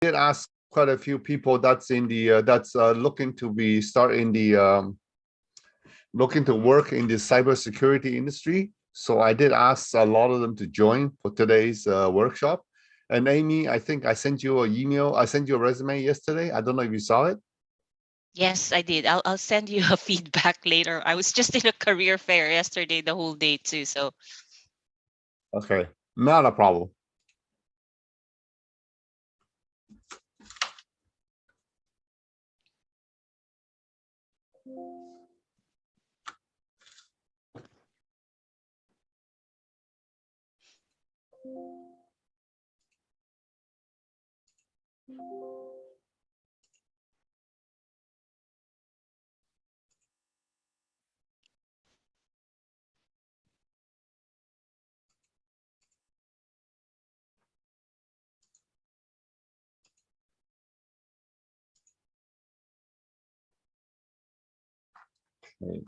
did ask quite a few people that's in the looking to be start in the looking to work in the cybersecurity industry. So I did ask a lot of them to join for today's workshop. And Amy, I think I sent you an email. I sent you a resume yesterday. I don't know if you saw it. Yes, I did. I'll send you a feedback later. I was just in a career fair yesterday, the whole day too. So Okay, not a problem. Okay.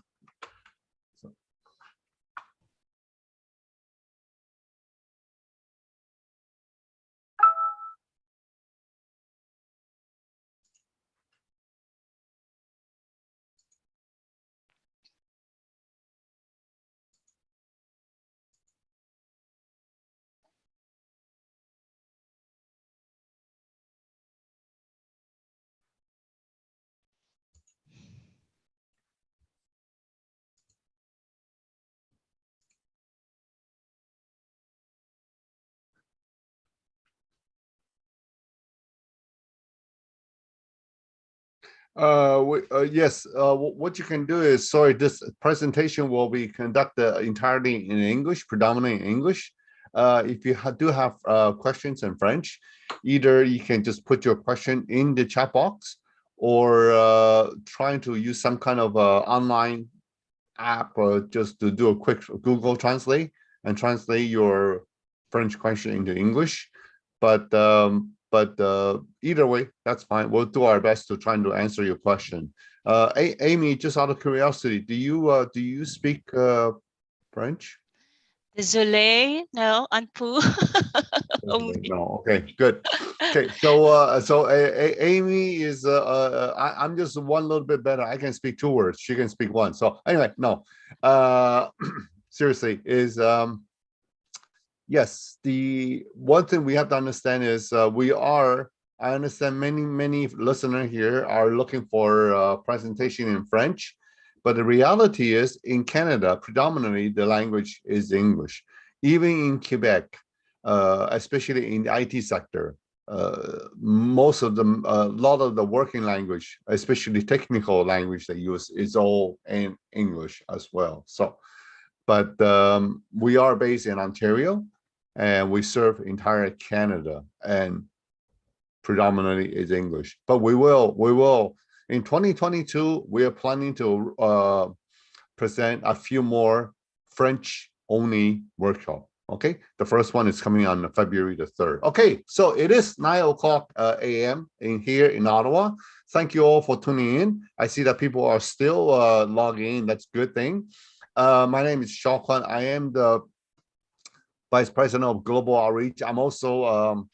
Yes, what you can do is, sorry, this presentation will be conducted entirely in English, predominantly in English. If you do have questions in French, either you can just put your question in the chat box, or trying to use some kind of online app, or just to do a quick Google Translate and translate your French question into English. But either way, that's fine. We'll do our best to try and to answer your question. Amy, just out of curiosity, do you speak French? désolé, no, un peu. Only. No. Okay, good. Okay, so Amy is I'm just one little bit better. I can speak 2 words. She can speak 1. So anyway, no. Seriously, is yes, the one thing we have to understand is I understand many listeners here are looking for presentation in French, but the reality is in Canada, predominantly the language is English. Even in Quebec, especially in the IT sector, most of them, a lot of the working language, especially technical language they use, is all in English as well. So, but we are based in Ontario, and we serve entire Canada, and predominantly is English. But we will in 2022, we are planning to present a few more French only workshop. Okay, the first one is coming on February the 3rd. Okay, so it is 9:00 a.m. in here in Ottawa. Thank you all for tuning in. I see that people are still logging in. That's a good thing. My name is Shaw Kwan. I am the Vice President of Global Outreach. I'm also,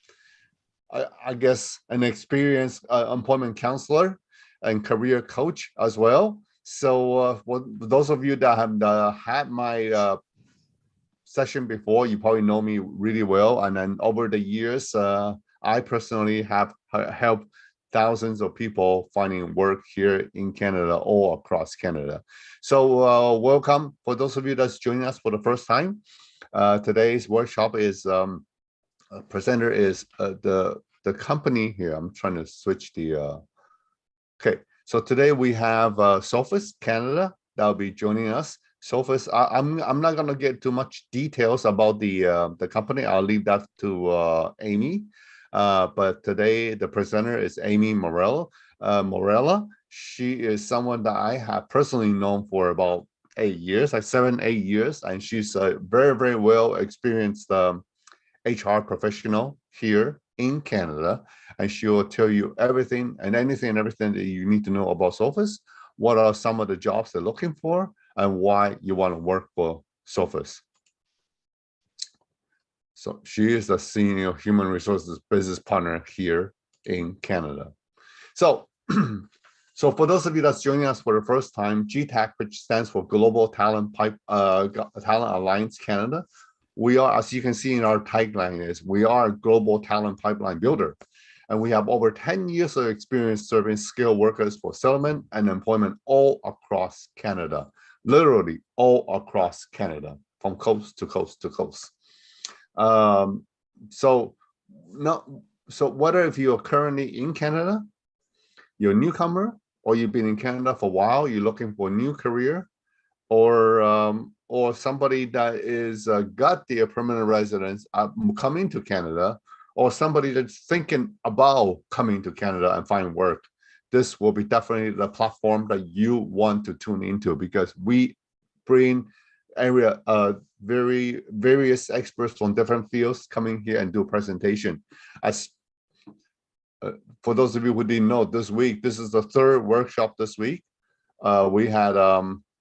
I guess, an experienced employment counselor and career coach as well. So for those of you that have had my session before, you probably know me really well. And then over the years, I personally have helped thousands of people finding work here in Canada, all across Canada. So welcome for those of you that's joining us for the first time. Today's workshop is presenter is the company here. I'm trying to switch the okay. So today we have Sophos Canada that'll be joining us. Sophos, I'm not gonna get too much details about the company. I'll leave that to Amy. But today the presenter is Amy Morella. She is someone that I have personally known for about 8 years, like 7-8 years, and she's a very well experienced HR professional here in Canada, and she will tell you everything and anything that you need to know about Sophos. What are some of the jobs they're looking for, and why you want to work for Sophos. So she is a senior human resources business partner here in Canada. So, so for those of you that's joining us for the first time, G-TAC, which stands for Global Talent Alliance Canada, we are, as you can see in our tagline, is we are a global talent pipeline builder. And we have over 10 years of experience serving skilled workers for settlement and employment all across Canada, literally all across Canada, from coast to coast to coast. So whether if you're currently in Canada, you're a newcomer, or you've been in Canada for a while, you're looking for a new career, or somebody that is got their permanent residence coming to Canada, or somebody that's thinking about coming to Canada and find work, this will be definitely the platform that you want to tune into, because we bring various experts from different fields coming here and do presentation. As for those of you who didn't know, this is the third workshop this week. We had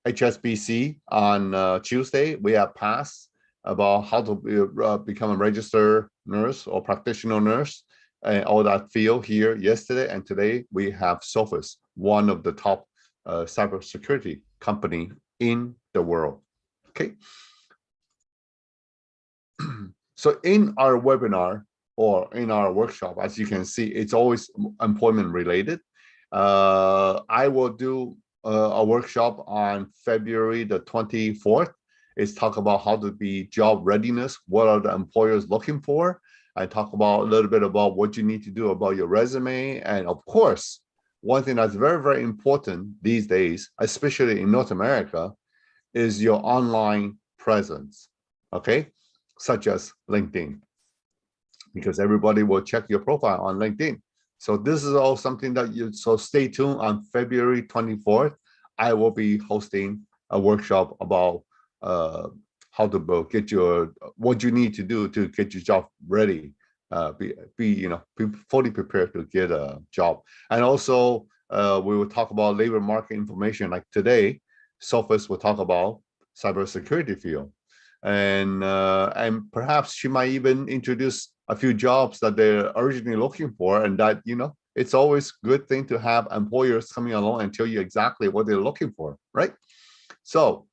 HSBC on Tuesday. We have PASS about how to become a registered nurse or practitioner nurse, and all that field here yesterday. And today we have Sophos, one of the top cybersecurity company in the world. Okay. So in our webinar or in our workshop, as you can see, it's always employment related. I will do a workshop on February the 24th. It's talk about how to be job readiness. What are the employers looking for? I talk about a little bit about what you need to do about your resume. And of course, one thing that's very, very important these days, especially in North America, is your online presence, okay? Such as LinkedIn, because everybody will check your profile on LinkedIn. So this is all something that so stay tuned. On February 24th, I will be hosting a workshop about how to get what you need to do to get your job ready, be fully prepared to get a job. And also we will talk about labor market information. Like today, Sophos will talk about cybersecurity field, and perhaps she might even introduce a few jobs that they're originally looking for, and that it's always a good thing to have employers coming along and tell you exactly what they're looking for, right? So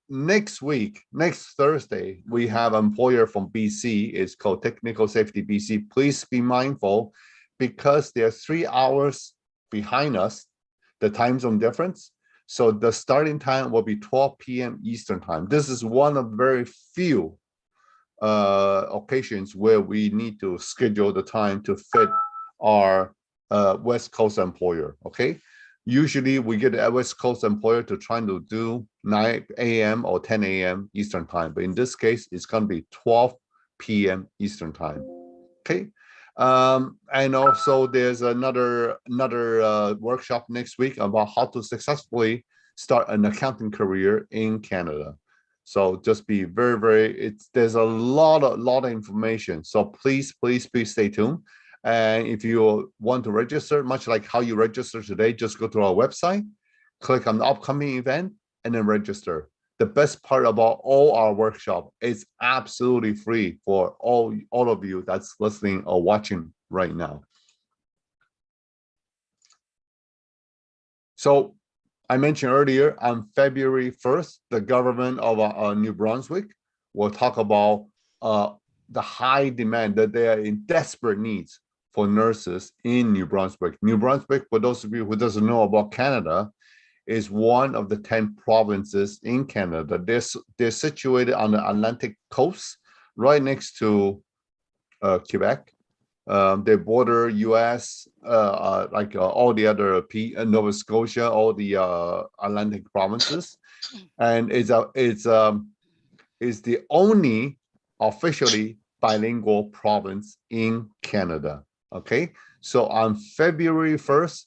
next week, next Thursday, we have an employer from BC. It's called Technical Safety BC. Please be mindful, because they're 3 hours behind us, the time zone difference. So the starting time will be 12 p.m. Eastern time. This is one of very few occasions where we need to schedule the time to fit our West Coast employer, okay? Usually we get a West Coast employer to try to do 9 a.m. or 10 a.m. Eastern time. But in this case, it's going to be 12 p.m. Eastern time, okay? And also there's another workshop next week about how to successfully start an accounting career in Canada. So just be there's a lot of information. So please stay tuned. And if you want to register, much like how you register today, just go to our website, click on the upcoming event, and then register. The best part about all our workshop is absolutely free for all of you that's listening or watching right now. So I mentioned earlier, on February 1st, the government of New Brunswick will talk about the high demand, that they are in desperate needs for nurses in New Brunswick. New Brunswick, for those of you who doesn't know about Canada, is one of the 10 provinces in Canada. They're situated on the Atlantic coast, right next to Quebec. They border U.S. Like all the other Nova Scotia, all the Atlantic provinces, and is the only officially bilingual province in Canada. Okay, so on February 1st,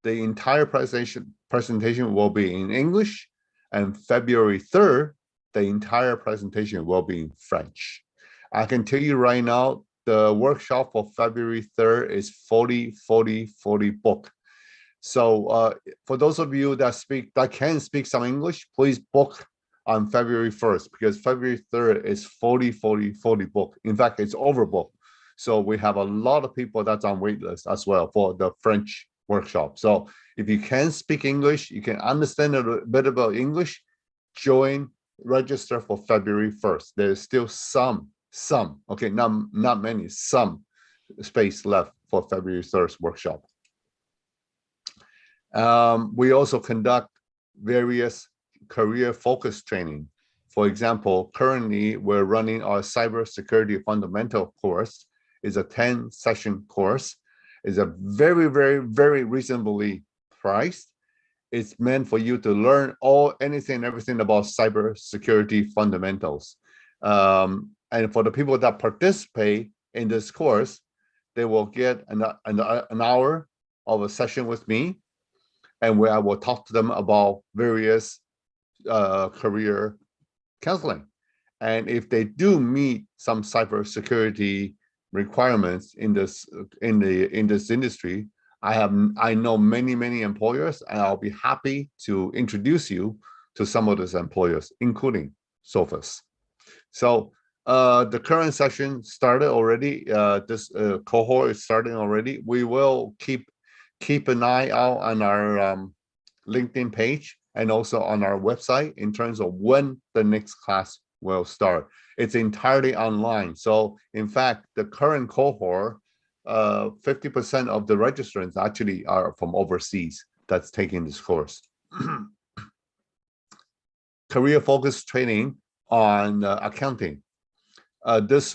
the entire presentation will be in English, and February 3rd, the entire presentation will be in French. I can tell you right now, the workshop for February 3rd is 40 book. So for those of you that can speak some English, please book on February 1st, because February 3rd is 40 book. In fact, it's overbooked. So we have a lot of people that's on wait list as well for the French workshop. So if you can speak English, you can understand a bit about English, join, register for February 1st. There's still some, okay, not many, some space left for February 1st workshop. We also conduct various career-focused training. For example, currently we're running our cybersecurity fundamental course. It's a 10-session course. It's a very, very, very reasonably priced. It's meant for you to learn anything and everything about cybersecurity fundamentals. And for the people that participate in this course, they will get an hour of a session with me, and where I will talk to them about various career counseling. And if they do meet some cybersecurity requirements in this industry, I know many employers, and I'll be happy to introduce you to some of those employers, including Sophos. So the current session started already. This cohort is starting already. We will keep an eye out on our LinkedIn page and also on our website in terms of when the next class will start. It's entirely online. So in fact, the current cohort, 50% of the registrants actually are from overseas that's taking this course. Career-focused training on accounting.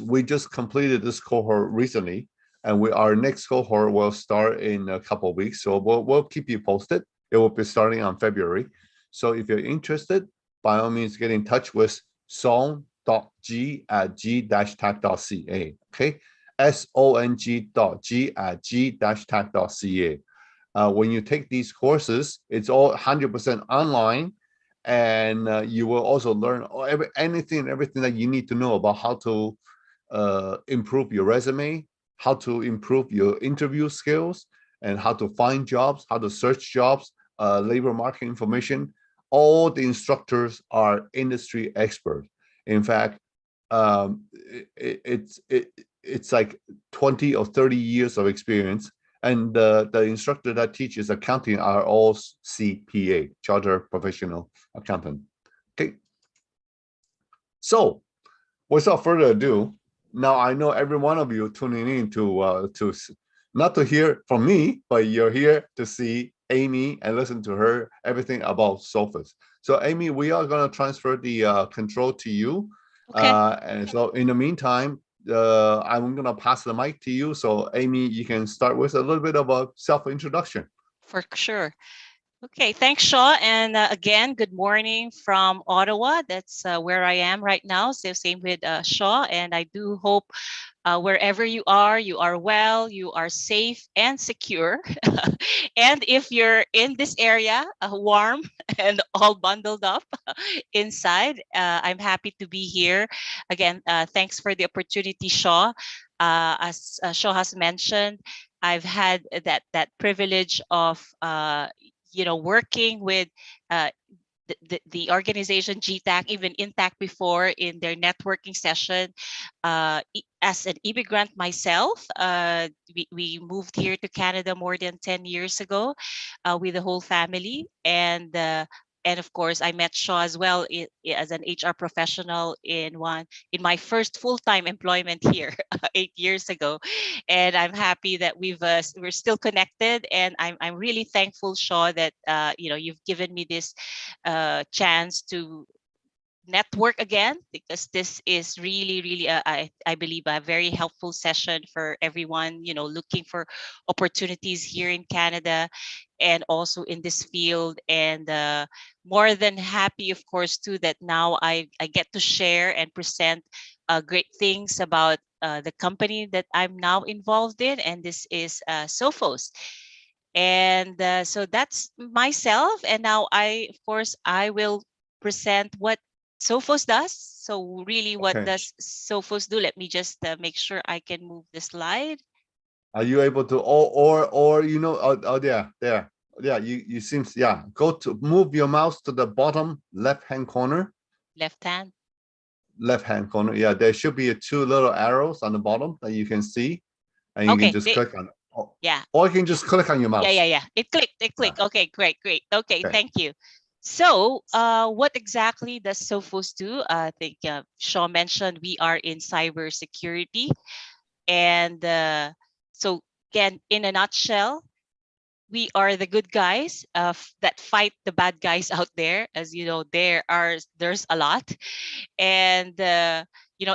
We just completed this cohort recently, and our next cohort will start in a couple of weeks. So we'll keep you posted. It will be starting on February. So if you're interested, by all means, get in touch with song.g@g-tac.ca. Okay, song.g@g-tac.ca. When you take these courses, it's all 100% online, and you will also learn anything and everything that you need to know about how to improve your resume, how to improve your interview skills, and how to find jobs, how to search jobs, labor market information. All the instructors are industry experts. In fact, it's like 20 or 30 years of experience. And the instructor that teaches accounting are all CPA, Chartered Professional Accountant. Okay. So without further ado, now I know every one of you tuning in to not to hear from me, but you're here to see Amy and listen to her everything about Sophos. So Amy, we are going to transfer the control to you. Okay. And so in the meantime, I'm going to pass the mic to you. So Amy, you can start with a little bit of a self-introduction. For sure. Okay, thanks, Shaw. And again, good morning from Ottawa. That's where I am right now. So same with Shaw. And I do hope wherever you are well, you are safe and secure. And if you're in this area, warm and all bundled up inside, I'm happy to be here. Again, thanks for the opportunity, Shaw. As Shaw has mentioned, I've had that privilege of working with the organization G-TAC, even Intac before in their networking session. As an immigrant myself, we moved here to Canada more than 10 years ago with the whole family. And of course, I met Shaw as well as an HR professional in my first full-time employment here 8 years ago. And I'm happy that we're still connected. And I'm really thankful, Shaw, that you've given me this chance to network again, because this is really I believe a very helpful session for everyone looking for opportunities here in Canada and also in this field. And more than happy, of course, too, that now I get to share and present great things about the company that I'm now involved in, and this is Sophos. And so that's myself. And now I will present what Sophos does. So really, what does Sophos do? Let me just make sure I can move the slide. Are you able to, there. Yeah, you seem, go to move your mouse to the bottom left-hand corner. Left hand. left-hand corner. Yeah, there should be two little arrows on the bottom that you can see, and you can Okay. just click on it. Yeah. Or you can just click on your mouse. Yeah. It clicked. It clicked. Okay, great. Okay, Okay. thank you. So, what exactly does Sophos do? I think Shaw mentioned we are in cybersecurity, and so again, in a nutshell, we are the good guys that fight the bad guys out there. As you know, there's a lot, and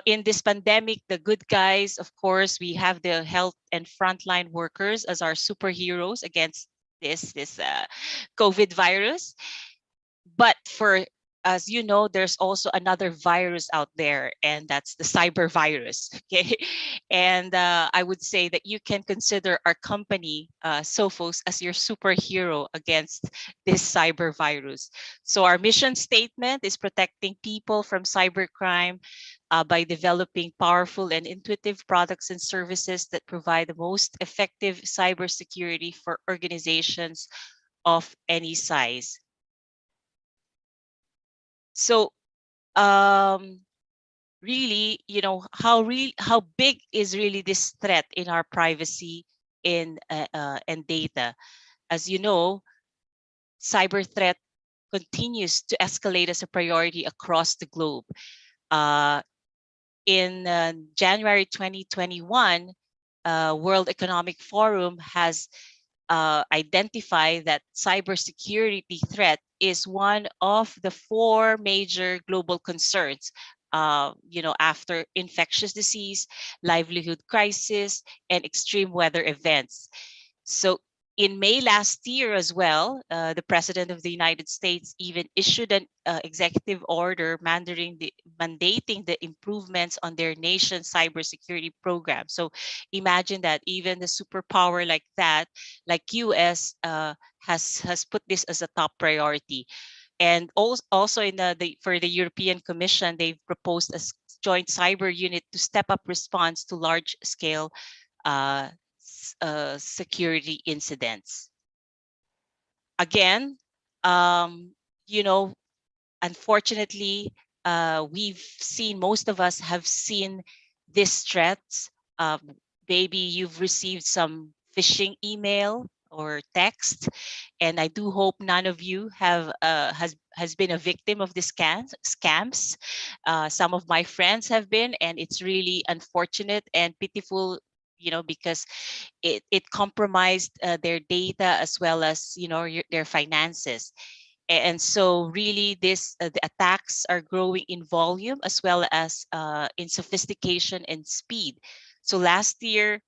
in this pandemic, the good guys, of course, we have the health and frontline workers as our superheroes against this COVID virus. But for, as you know, there's also another virus out there, and that's the cyber virus. Okay, and I would say that you can consider our company, Sophos, as your superhero against this cyber virus. So our mission statement is protecting people from cybercrime by developing powerful and intuitive products and services that provide the most effective cybersecurity for organizations of any size. So really, how big is really this threat in our privacy in and data? As you know, cyber threat continues to escalate as a priority across the globe. In January 2021, World Economic Forum has identified that cybersecurity threat is one of the four major global concerns. After infectious disease, livelihood crisis, and extreme weather events. So in May last year as well, the President of the United States even issued an executive order mandating the improvements on their nation's cybersecurity program. So imagine that even the superpower like that, like US, has put this as a top priority. And also in for the European Commission, they've proposed a joint cyber unit to step up response to large scale uh, security incidents. Again, um, you know, unfortunately, most of us have seen these threats. Maybe you've received some phishing email or text, and I do hope none of you has been a victim of the scams. Some of my friends have been, and it's really unfortunate and pitiful, because it compromised their data as well as their finances. And so really the attacks are growing in volume as well as in sophistication and speed. So last year,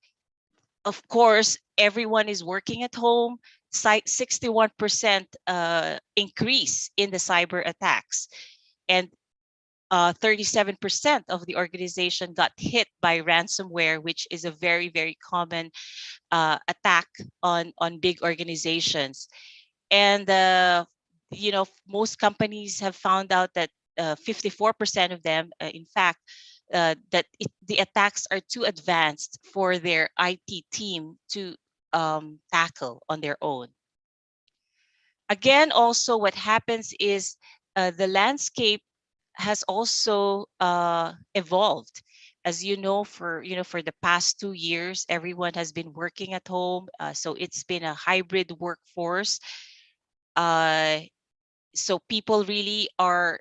of course, everyone is working at home. 61% increase in the cyber attacks, and 37% of the organization got hit by ransomware, which is a very, very common attack on big organizations. And most companies have found out that 54% of them, in fact, the attacks are too advanced for their IT team to tackle on their own. Again, also what happens is the landscape has also evolved. As you know, for the past 2 years, everyone has been working at home, so it's been a hybrid workforce. So people really are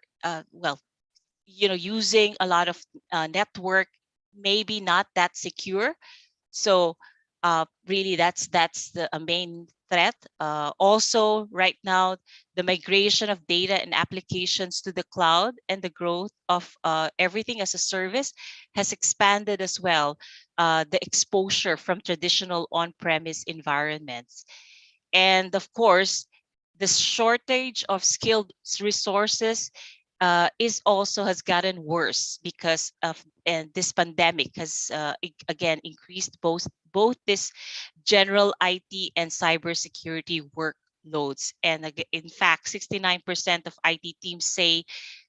using a lot of network, maybe not that secure. So really that's a main threat. Also right now, the migration of data and applications to the cloud and the growth of everything as a service has expanded as well the exposure from traditional on-premise environments. And of course, the shortage of skilled resources is also has gotten worse because of, and this pandemic has again increased both this general IT and cybersecurity workloads. And in fact, 69% of IT teams say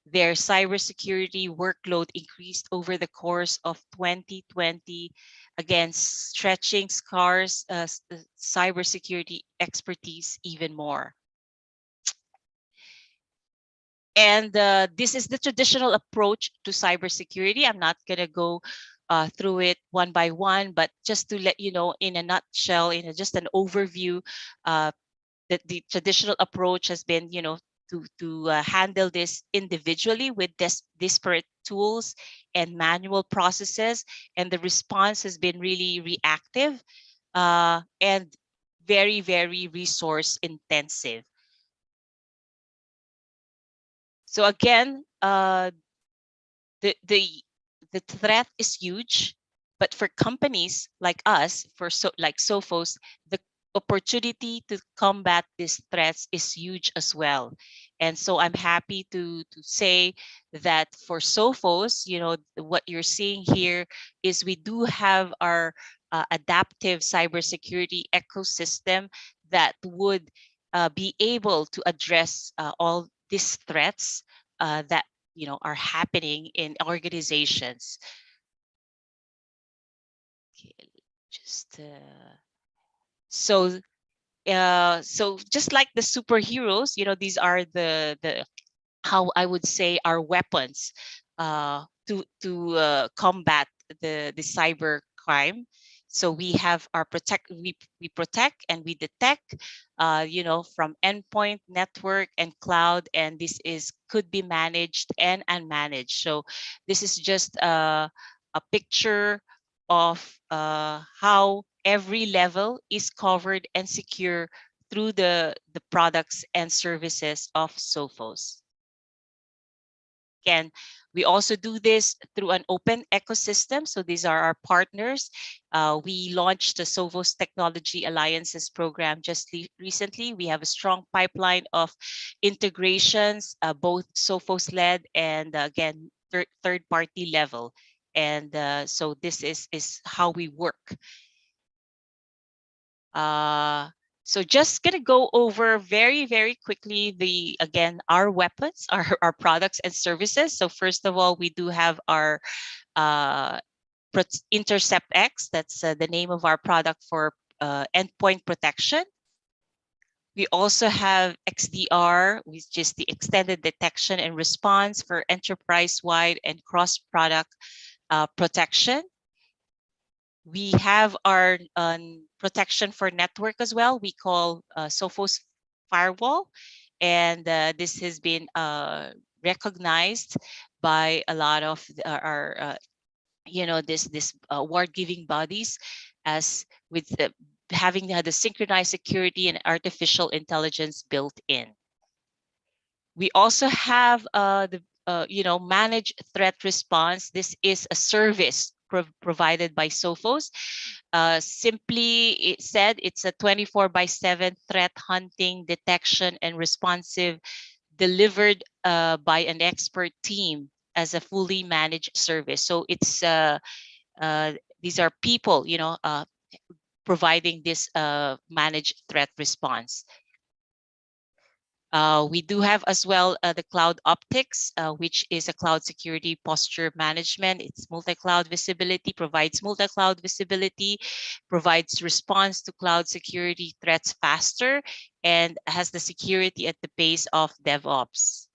their cybersecurity workload increased over the course of 2020, again stretching scarce cybersecurity expertise even more. And this is the traditional approach to cybersecurity. I'm not going to go through it one by one, but just to let you know in a nutshell, just an overview, that the traditional approach has been, to handle this individually with disparate tools and manual processes, and the response has been really reactive and very, very resource intensive. So again, the the the threat is huge, but for companies like us, like Sophos, the opportunity to combat these threats is huge as well. And so I'm happy to say that for Sophos, what you're seeing here is we do have our adaptive cybersecurity ecosystem that would be able to address all these threats that are happening in organizations. Okay, just so just like the superheroes, these are the how I would say our weapons to combat the cyber crime. So we have our we protect and we detect, from endpoint, network, and cloud, and this could be managed and unmanaged. So this is just a picture of how every level is covered and secure through the products and services of Sophos. Again, we also do this through an open ecosystem. So these are our partners. We launched the Sophos Technology Alliances program just recently. We have a strong pipeline of integrations, both Sophos-led and again, third-party level. And so this is how we work. So just gonna go over very, very quickly our weapons, our products and services. So first of all, we do have our Intercept X. That's the name of our product for endpoint protection. We also have XDR, which is the extended detection and response for enterprise-wide and cross-product protection. We have our protection for network as well. We call Sophos Firewall, and this has been recognized by a lot of our this award-giving bodies as with having the synchronized security and artificial intelligence built in. We also have the managed threat response. This is a service provided by Sophos. Simply said, it's a 24/7 threat hunting, detection, and responsive delivered by an expert team as a fully managed service. So it's these are people, providing this managed threat response. We do have as well the Cloud Optics, which is a cloud security posture management. It's multi-cloud visibility, provides multi-cloud visibility, provides response to cloud security threats faster, and has the security at the pace of DevOps.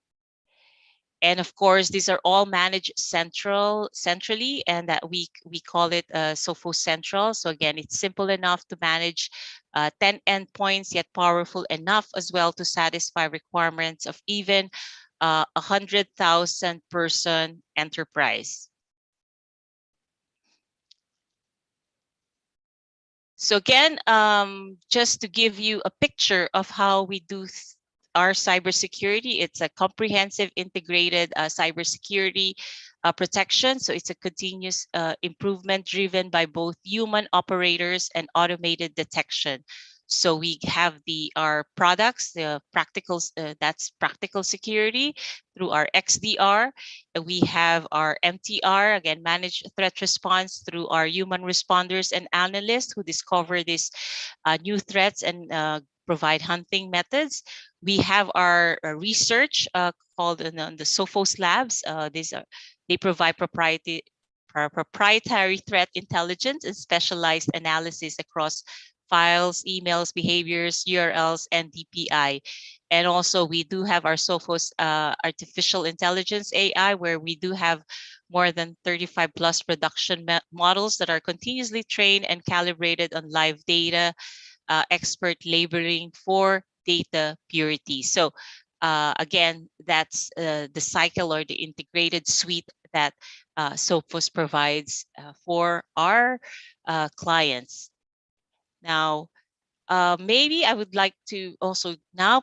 And of course, these are all managed centrally, and that we call it Sophos Central. So again, it's simple enough to manage 10 endpoints, yet powerful enough as well to satisfy requirements of even 100,000 person enterprise. So again, just to give you a picture of how we do our cybersecurity, it's a comprehensive integrated cybersecurity protection. So it's a continuous improvement driven by both human operators and automated detection. So we have our products, the that's practical security through our XDR. We have our MTR, again, managed threat response through our human responders and analysts who discover these new threats and provide hunting methods. We have our research called the Sophos Labs. They provide proprietary threat intelligence and specialized analysis across files, emails, behaviors, URLs, and DPI. And also we do have our Sophos artificial intelligence AI, where we do have more than 35 plus production models that are continuously trained and calibrated on live data, expert labeling for data purity. So again, that's the cycle or the integrated suite that Sophos provides for our clients. Now, maybe I would like to also now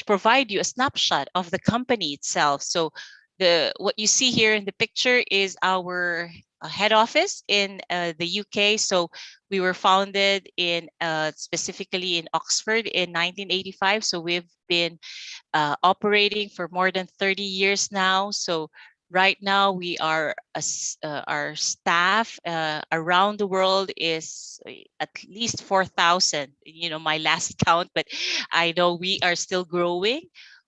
provide you a snapshot of the company itself. So what you see here in the picture is our head office in the UK. So we were founded in specifically in Oxford in 1985. So we've been operating for more than 30 years now. So right now we are our staff around the world is at least 4,000. You know, my last count, but I know we are still growing.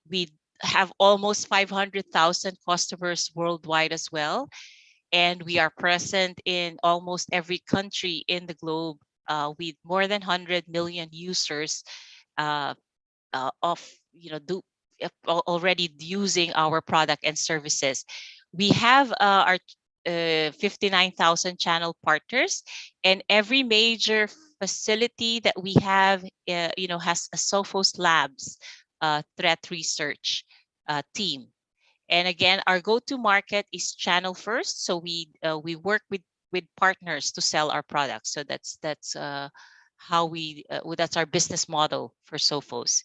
We have almost 500,000 customers worldwide as well, and we are present in almost every country in the globe with more than 100 million users uh, of already using our product and services. We have our 59,000 channel partners, and every major facility that we have has a Sophos Labs threat research team. And again, our go-to market is channel first, so we work with partners to sell our products. So that's how that's our business model for Sophos.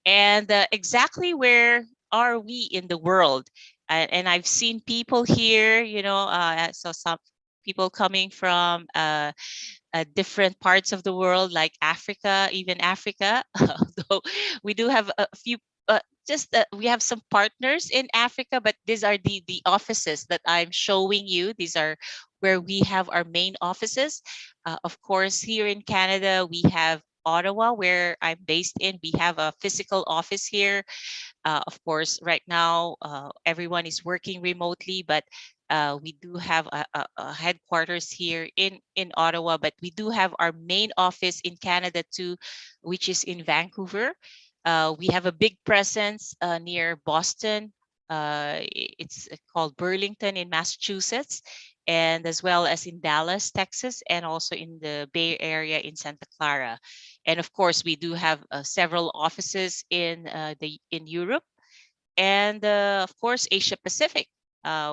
And exactly where are we in the world? And I've seen people here, so some people coming from different parts of the world, like Africa, even Africa. Although we do have a few, we have some partners in Africa, but these are the offices that I'm showing you. These are where we have our main offices. Of course, here in Canada, we have Ottawa, where I'm based in. We have a physical office here. Of course, right now, everyone is working remotely, but we do have a headquarters here in Ottawa, but we do have our main office in Canada too, which is in Vancouver. We have a big presence near Boston. It's called Burlington in Massachusetts, and as well as in Dallas, Texas, and also in the Bay Area in Santa Clara. And of course, we do have several offices in Europe, and of course, Asia Pacific.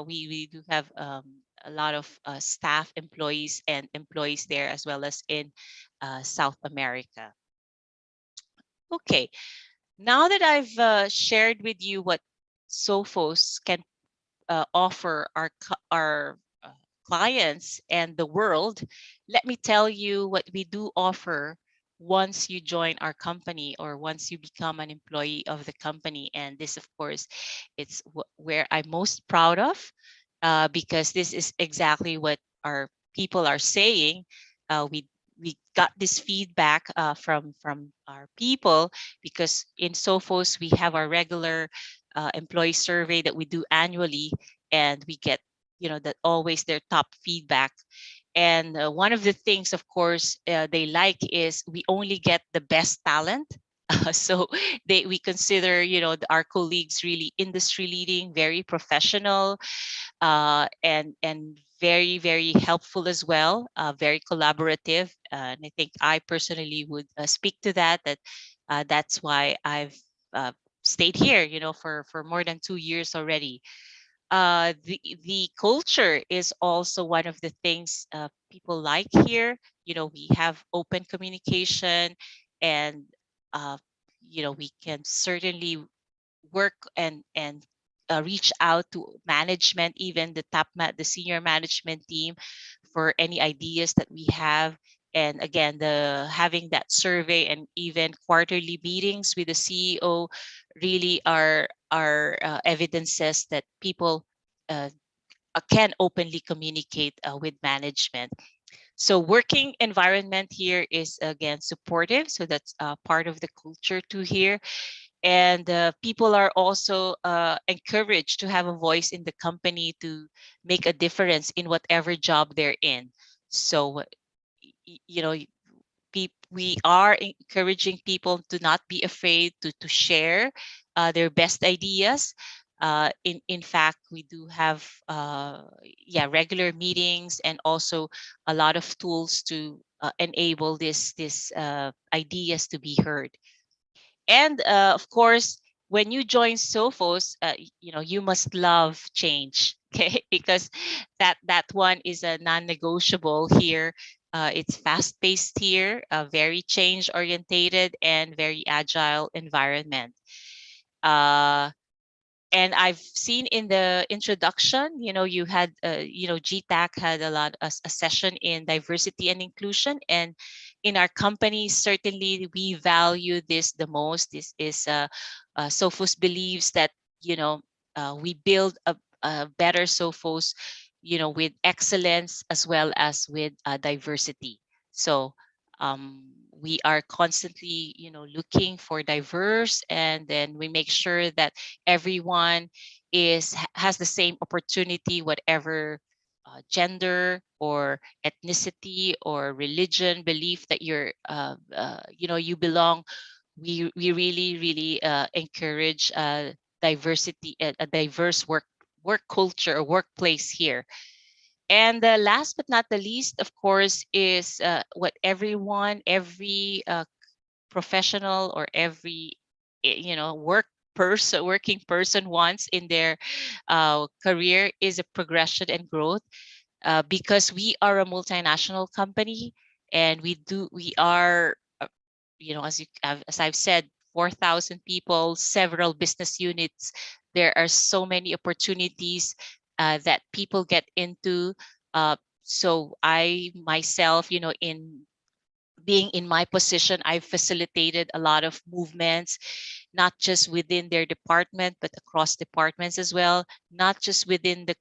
We do have a lot of staff, employees, and employees there, as well as in South America. Okay, now that I've shared with you what Sophos can offer our clients and the world, let me tell you what we do offer once you join our company or once you become an employee of the company. And this, of course, it's where I'm most proud of, because this is exactly what our people are saying. We got this feedback from our people, because in Sophos we have our regular employee survey that we do annually, and we get that always their top feedback. And one of the things, of course, they like is we only get the best talent. So we consider our colleagues really industry leading, very professional, and very, very helpful as well, very collaborative. And I think I personally would speak to that that's why I've stayed here for more than 2 years already. The culture is also one of the things people like here. We have open communication, and we can certainly work and reach out to management, even the senior management team, for any ideas that we have. And again, the having that survey and even quarterly meetings with the CEO really are evidences that people uh, can openly communicate with management. So working environment here is again supportive. So that's part of the culture too here. And people are also encouraged to have a voice in the company to make a difference in whatever job they're in. So, you know, we are encouraging people to not be afraid to share their best ideas. In fact, we do have regular meetings and also a lot of tools to enable this ideas to be heard. And of course, when you join Sophos, you must love change, okay? Because that one is a non-negotiable here. It's fast-paced here, very change-orientated, and very agile environment. Uh, and I've seen in the introduction, you had, Gtac had a session in diversity and inclusion, and in our company, certainly we value this the most. This is Sophos believes that we build a better Sophos, with excellence as well as with diversity. So we are constantly, looking for diverse, and then we make sure that everyone has the same opportunity, whatever gender or ethnicity or religion belief that you belong. We really encourage diversity, a diverse work culture or workplace here. And the last but not the least, of course, is what every professional or every working person wants in their career is a progression and growth, because we are a multinational company, and we are as I've said, 4,000 people, several business units. There are so many opportunities that people get into. So I myself, in being in my position, I've facilitated a lot of movements, not just within their department, but across departments as well, not just within the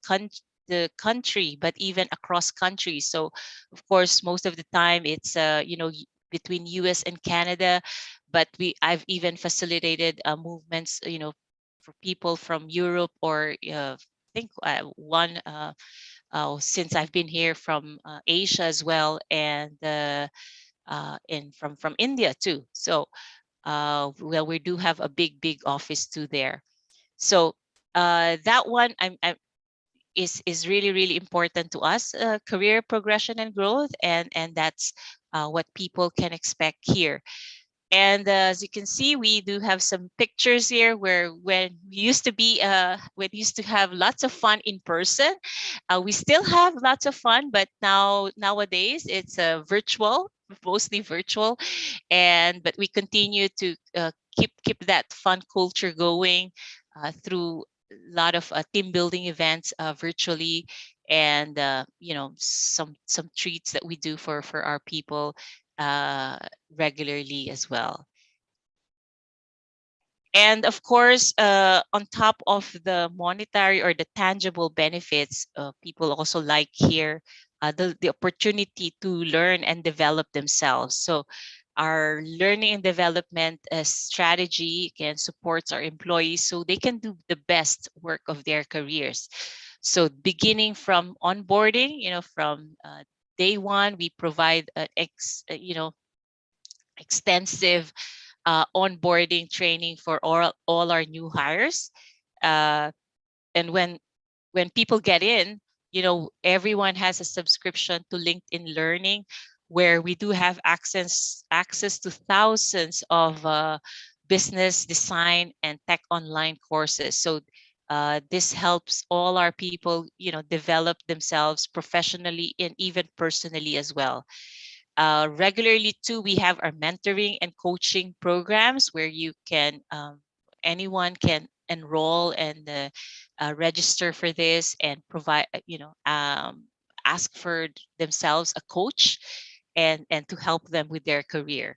country, but even across countries. So, of course, most of the time it's, between US and Canada, but I've even facilitated movements, for people from Europe, or I think one, since I've been here, from Asia as well, and from India too. So well, we do have a big office too there. So that one is really important to us, career progression and growth, and that's what people can expect here. And as you can see, we do have some pictures here where when we used to be, when we used to have lots of fun in person. We still have lots of fun, but nowadays it's virtual, mostly virtual. But we continue to keep that fun culture going through a lot of team building events virtually, and some treats that we do for our people uh, regularly as well. And of course, on top of the monetary or the tangible benefits, people also like here the opportunity to learn and develop themselves. So our learning and development strategy can supports our employees so they can do the best work of their careers. So beginning from onboarding, from day one, we provide an extensive onboarding training for all our new hires. And when people get in, everyone has a subscription to LinkedIn Learning, where we do have access to thousands of business, design, and tech online courses. So this helps all our people, develop themselves professionally and even personally as well. Regularly too, we have our mentoring and coaching programs where anyone can enroll and register for this and provide, ask for themselves a coach and to help them with their career.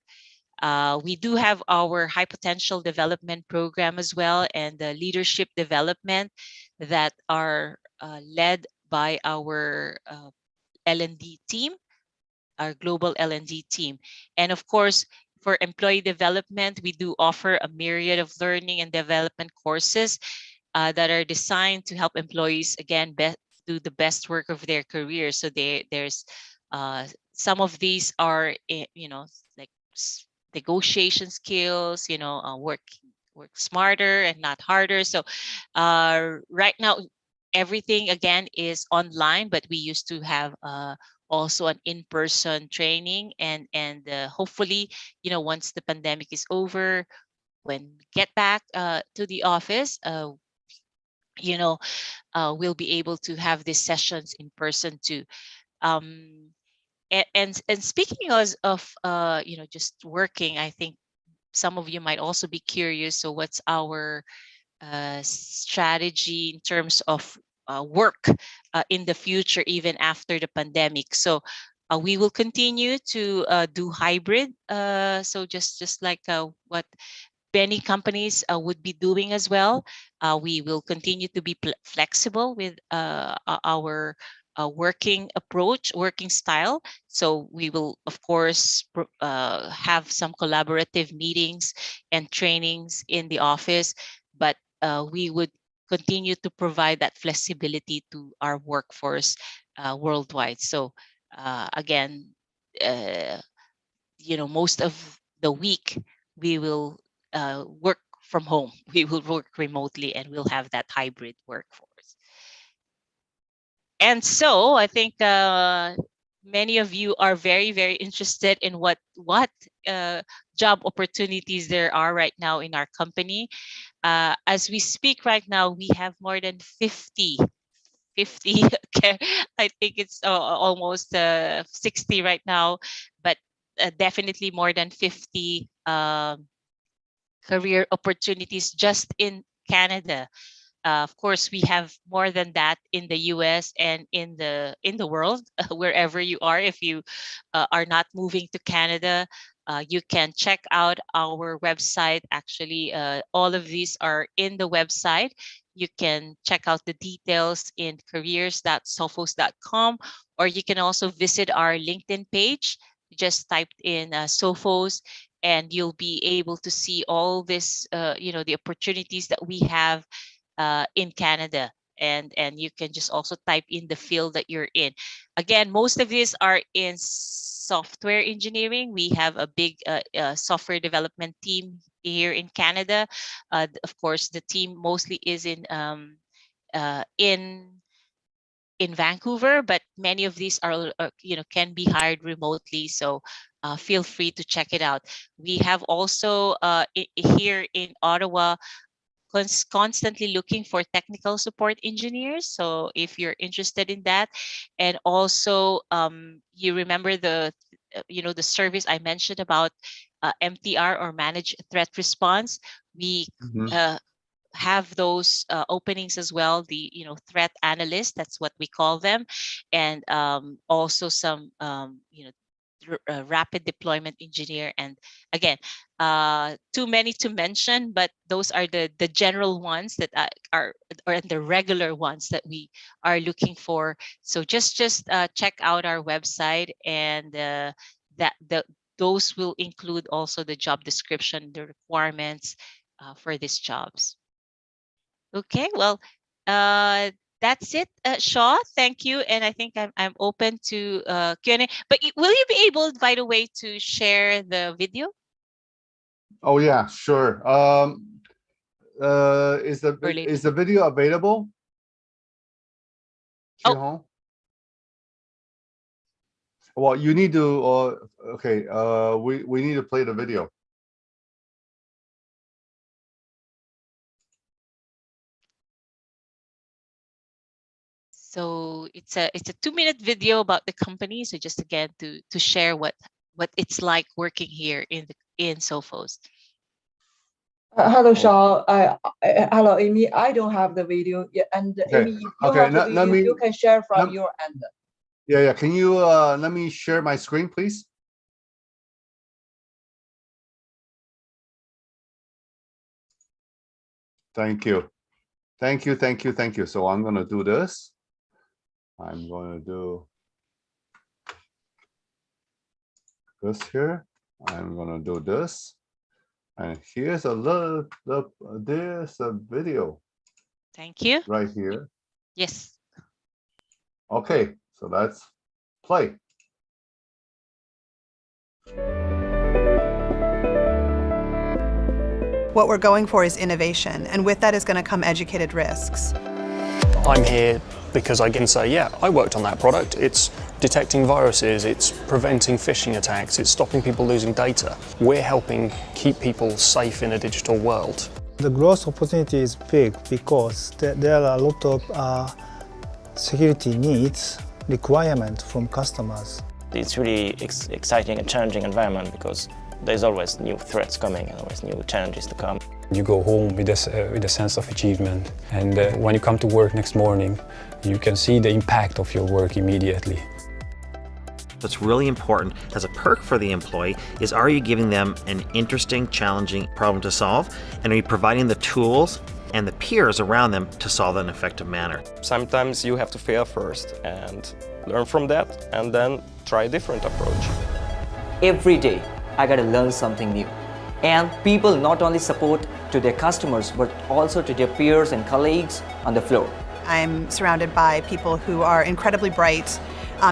We do have our high potential development program as well, and the leadership development that are led by our L&D team, our global L&D team. And of course, for employee development, we do offer a myriad of learning and development courses that are designed to help employees, again, do the best work of their career. So there's some of these are, like negotiation skills, work smarter and not harder. So right now, everything again is online, but we used to have also an in-person training, and hopefully, once the pandemic is over, when we get back to the office, you know, we'll be able to have these sessions in person too. Um, and speaking of just working, I think some of you might also be curious. So, what's our strategy in terms of work in the future, even after the pandemic? So, we will continue to do hybrid. So, just like what many companies would be doing as well. We will continue to be flexible with our working approach, working style. So we will, of course, have some collaborative meetings and trainings in the office, but we would continue to provide that flexibility to our workforce worldwide. So again, uh, most of the week we will work from home. We will work remotely, and we'll have that hybrid workforce. And so I think many of you are very, very interested in what job opportunities there are right now in our company. As we speak right now, we have more than 50. I think it's almost 60 right now, but definitely more than 50 career opportunities just in Canada. Of course, we have more than that in the U.S. and in the world, wherever you are. If you are not moving to Canada, you can check out our website. Actually, all of these are in the website. You can check out the details in careers.sophos.com, or you can also visit our LinkedIn page. You just typed in Sophos, and you'll be able to see all this, the opportunities that we have in Canada. And you can just also type in the field that you're in. Again, most of these are in software engineering. We have a big software development team here in Canada. Of course, the team mostly is in Vancouver, but many of these are can be hired remotely. So feel free to check it out. We have also here in Ottawa constantly looking for technical support engineers. So if you're interested in that, and also you remember the service I mentioned about MTR, or managed threat response, we have those openings as well. The threat analyst, that's what we call them, and also some rapid deployment engineer. And again, too many to mention, but those are the general ones that are, or the regular ones that we are looking for. So just check out our website, and those will include also the job description, the requirements for these jobs. Okay, well, that's it, Shaw. Thank you, and I think I'm open to Q&A. But will you be able, by the way, to share the video? Oh yeah, sure. Is the video available? Oh. Well, you need to. Okay. We need to play the video. So it's a 2-minute video about the company. So just again to share what it's like working here in Sophos. Hello, Shaw. Hello, Amy. I don't have the video yet, and okay. Amy, if you have the video, you can share from your end. Yeah. Can you let me share my screen, please? Thank you. So I'm going to do this. I'm going to do this here. I'm going to do this. And here's there's a video. Thank you. Right here. Yes. Okay, so let's play. What we're going for is innovation, and with that is going to come educated risks. I'm here because I can say, yeah, I worked on that product. It's detecting viruses, it's preventing phishing attacks, it's stopping people losing data. We're helping keep people safe in a digital world. The growth opportunity is big because there are a lot of security needs, requirements from customers. It's really exciting and challenging environment because there's always new threats coming and always new challenges to come. You go home with a sense of achievement, and when you come to work next morning, you can see the impact of your work immediately. What's really important as a perk for the employee is, are you giving them an interesting, challenging problem to solve, and are you providing the tools and the peers around them to solve it in an effective manner? Sometimes you have to fail first and learn from that, and then try a different approach. Every day, I gotta learn something new. And people not only support to their customers, but also to their peers and colleagues on the floor. I'm surrounded by people who are incredibly bright,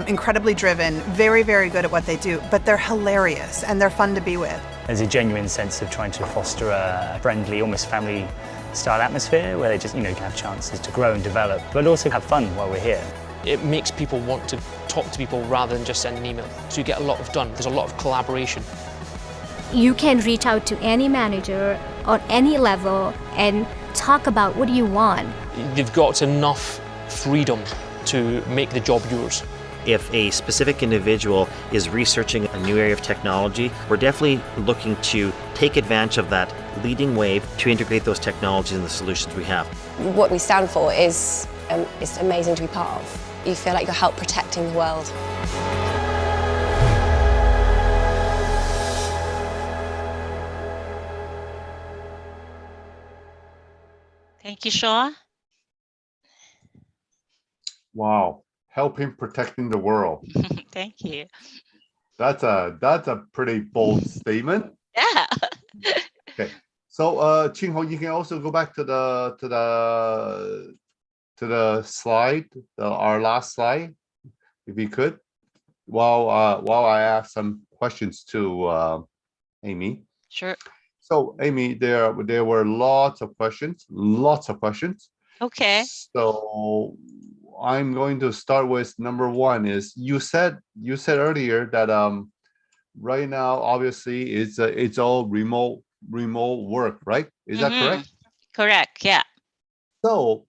incredibly driven, very, very good at what they do, but they're hilarious and they're fun to be with. There's a genuine sense of trying to foster a friendly, almost family-style atmosphere where they just, can have chances to grow and develop, but also have fun while we're here. It makes people want to talk to people rather than just send an email. So you get a lot done. There's a lot of collaboration. You can reach out to any manager on any level and talk about what you want. They've got enough freedom to make the job yours. If a specific individual is researching a new area of technology, we're definitely looking to take advantage of that leading wave to integrate those technologies in the solutions we have. What we stand for is it's amazing to be part of. You feel like you're help protecting the world. Thank you, Shaw. Wow, helping protecting the world. Thank you. That's a pretty bold statement. Yeah. Okay, so Ching-Ho, you can also go back to the slide, our last slide, if you could, while I ask some questions to Amy. Sure. So Amy, there were lots of questions. Okay. So I'm going to start with number one. Is you said earlier that right now obviously it's all remote work, right? Is that correct? Correct. Yeah. So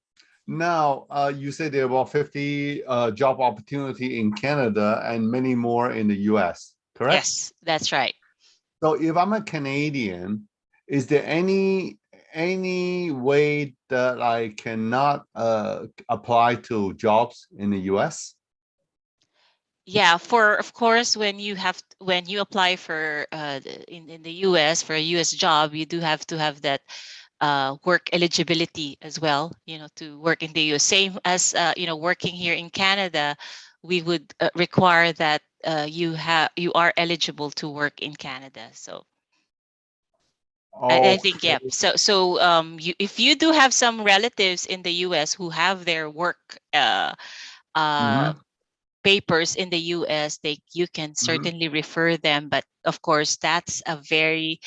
now you say there are about 50 job opportunity in Canada and many more in the US, correct? Yes, that's right. So if I'm a Canadian, is there any way that I cannot apply to jobs in the US? Yeah, of course, when you apply for in the US for a US job, you do have to have that work eligibility as well, to work in the US. Same as working here in Canada, we would require that you are eligible to work in Canada. So I think, yeah. So if you do have some relatives in the US who have their work papers in the US, you can certainly refer them. But of course, that's a very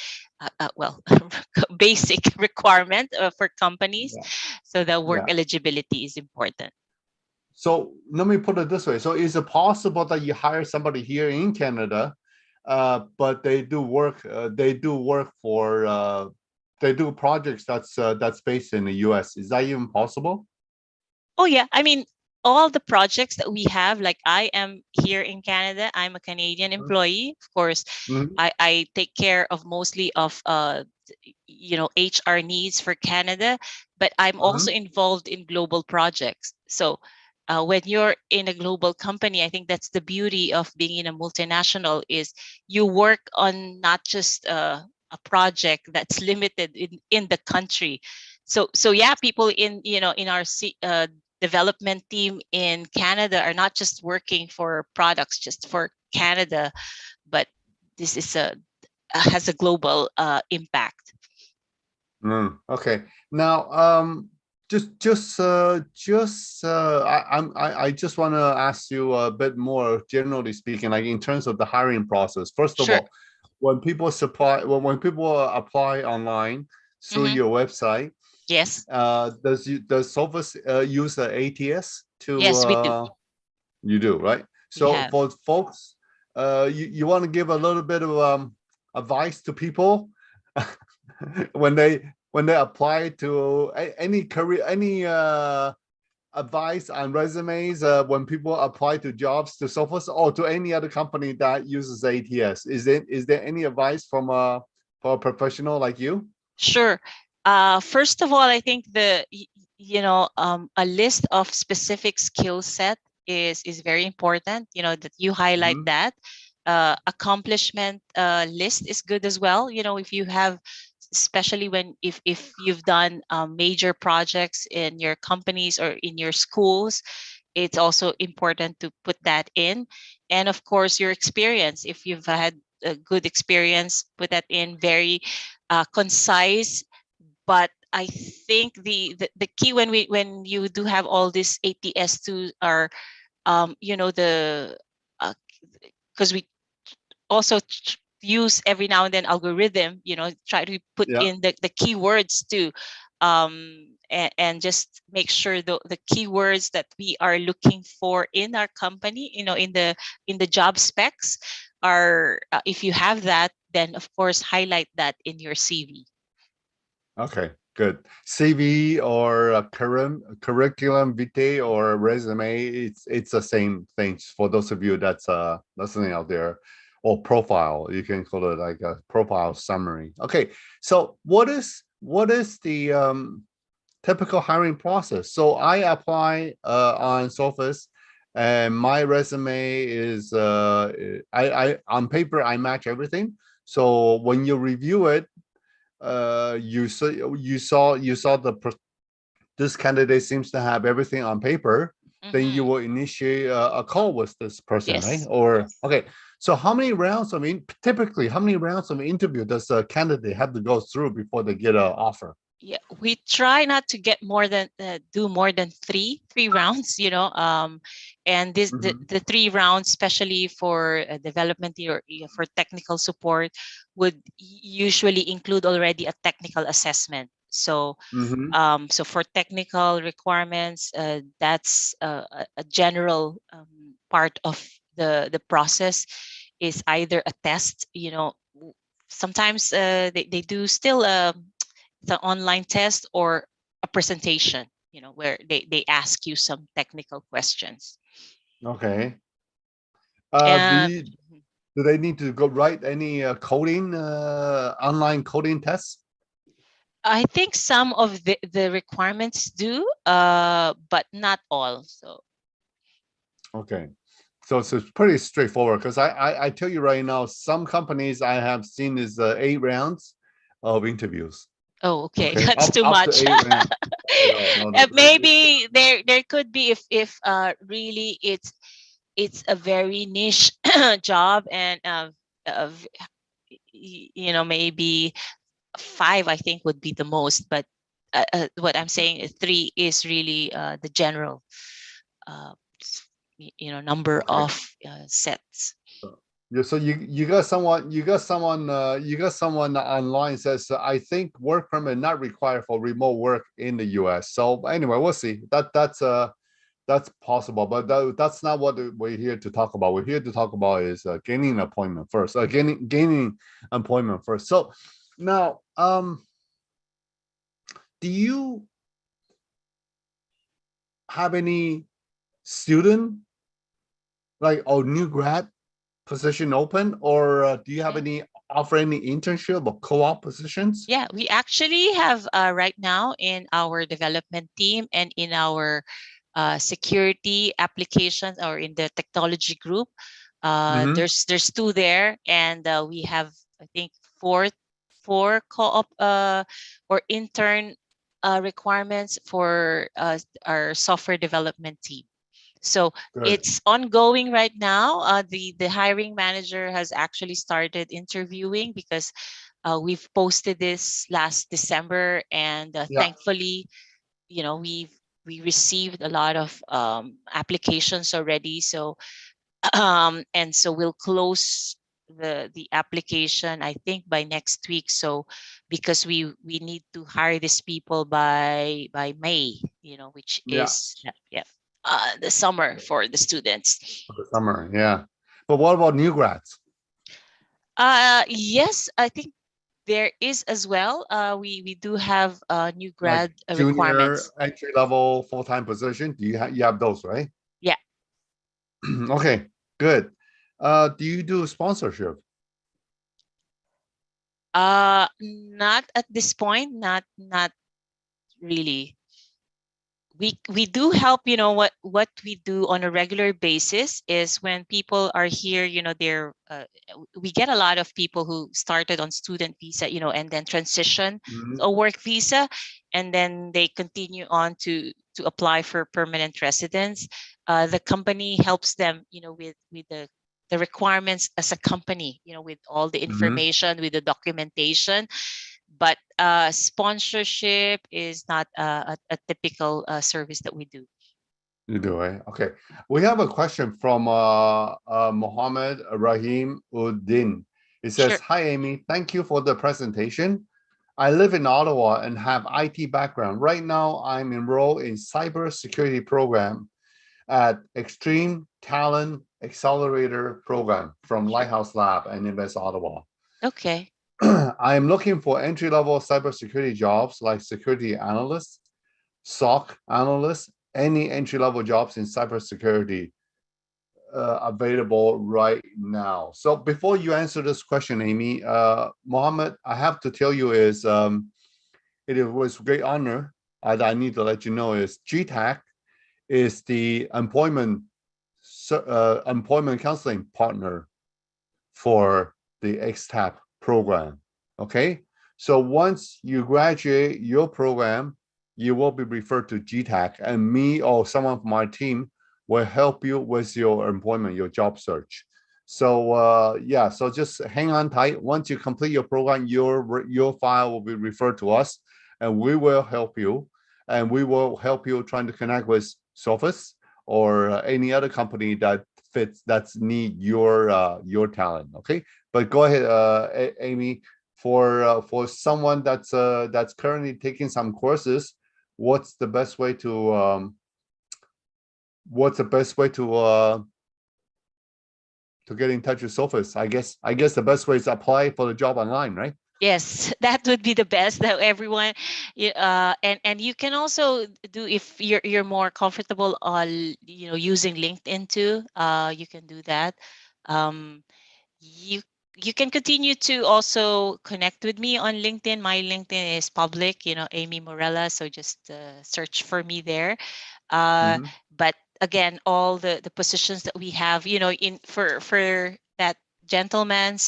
basic requirement for companies. Yeah. So the work eligibility is important. So let me put it this way. So is it possible that you hire somebody here in Canada, but they do projects that's based in the US? Is that even possible? Oh yeah, I mean, all the projects that we have, like I am here in Canada, I'm a Canadian employee. Of course, I take care of mostly of HR needs for Canada, but I'm also involved in global projects. So when you're in a global company, I think that's the beauty of being in a multinational, is you work on not just a project that's limited in the country. So yeah, people in our development team in Canada are not just working for products just for Canada, but this is has a global impact. Okay. Now, I just want to ask you a bit more generally speaking, like in terms of the hiring process. First of all, when people apply online, through your website. Yes. Does Sophos use the ATS to? Yes, we do. You do, right? So have. for folks, you want to give a little bit of advice to people when they apply to any career, any advice on resumes when people apply to jobs to Sophos or to any other company that uses ATS? Is there any advice from for a professional like you? Sure. First of all, I think a list of specific skill set is very important. That you highlight that. Accomplishment list is good as well. If you have, especially if you've done major projects in your companies or in your schools, it's also important to put that in. And of course, your experience. If you've had a good experience, put that in. Very concise. But I think the key when you do have all these ATS2 are, because we also use every now and then algorithm, try to put in the keywords too, and just make sure the keywords that we are looking for in our company, in the job specs are, if you have that, then of course highlight that in your CV. Okay, good. CV or curriculum vitae or resume, it's the same things for those of you that's listening out there, or profile. You can call it like a profile summary. Okay, so what is the typical hiring process? So I apply on Sophos, and my resume is I on paper I match everything. So when you review it, you saw this candidate seems to have everything on paper, then you will initiate a call with this person, right? Or okay, so typically how many rounds of interview does a candidate have to go through before they get an offer? Yeah, we try not to get more than do more than three rounds, and this the 3 rounds, especially for development or for technical support, would usually include already a technical assessment. So so for technical requirements, that's a general part of the process, is either a test, sometimes they do still the online test, or a presentation, where they ask you some technical questions. Okay. Do they need to go write any coding, online coding tests? I think some of the requirements do, but not all. So. Okay. So it's pretty straightforward, because I tell you right now, some companies I have seen is 8 rounds of interviews. Oh, okay. That's too much. Maybe there could be, if really it's a very niche job, and maybe 5 I think would be the most, but what I'm saying is 3 is really the general number of sets. Yeah, so you got someone online says, I think work permit not required for remote work in the US. So anyway, we'll see. That's possible, but that's not what we're here to talk about. We're here to talk about is gaining employment first. Gaining employment first. So now, do you have any student or new grad position open, or do you have any offer any internship or co-op positions? Yeah, we actually have right now in our development team and in our security applications, or in the technology group. There's 2 there, and we have, I think, four co-op or intern requirements for our software development team. So it's ongoing right now. The hiring manager has actually started interviewing, because we've posted this last December, and thankfully, we received a lot of applications already. So and so we'll close the application, I think by next week. So because we need to hire these people by May, which is the summer for the students. For the summer, yeah. But what about new grads? Yes, I think there is as well. We do have new grad Junior, requirements. entry level, full-time position. Do you have those, right? Yeah. Okay, good. Do you do sponsorship? Not at this point, not really. We do help. What we do on a regular basis is when people are here, we get a lot of people who started on student visa, and then transition to a work visa, and then they continue on to apply for permanent residence. The company helps them, with the requirements as a company, with all the information, with the documentation. But sponsorship is not a typical service that we do. You do, right? Okay. We have a question from Mohammed Rahim Uddin. It says, Hi, Amy. Thank you for the presentation. I live in Ottawa and have IT background. Right now, I'm enrolled in cybersecurity program at Extreme Talent Accelerator Program from Lighthouse Lab and Invest Ottawa. Okay. I'm looking for entry-level cybersecurity jobs like security analyst, SOC analyst, any entry-level jobs in cybersecurity available right now. So before you answer this question, Amy, Mohammed, I have to tell you is it was a great honor. I need to let you know is G-TAC is the employment counseling partner for the XTAP program. Okay, so once you graduate your program, you will be referred to Gtac, and me or someone from my team will help you with your employment, your job search. So yeah, so just hang on tight. Once you complete your program, your file will be referred to us, and we will help you. And we will help you trying to connect with Sophos or any other company that fits, that's need your talent. Okay, but go ahead, Amy. For someone that's currently taking some courses, what's the best way to get in touch with Sophos? I guess the best way is apply for the job online, right? Yes, that would be the best. That everyone, and you can also do, if you're more comfortable on using LinkedIn too. You can do that. You can continue to also connect with me on LinkedIn. My LinkedIn is public, Amy Morella. So just search for me there. But again, all the positions that we have, in for that gentleman's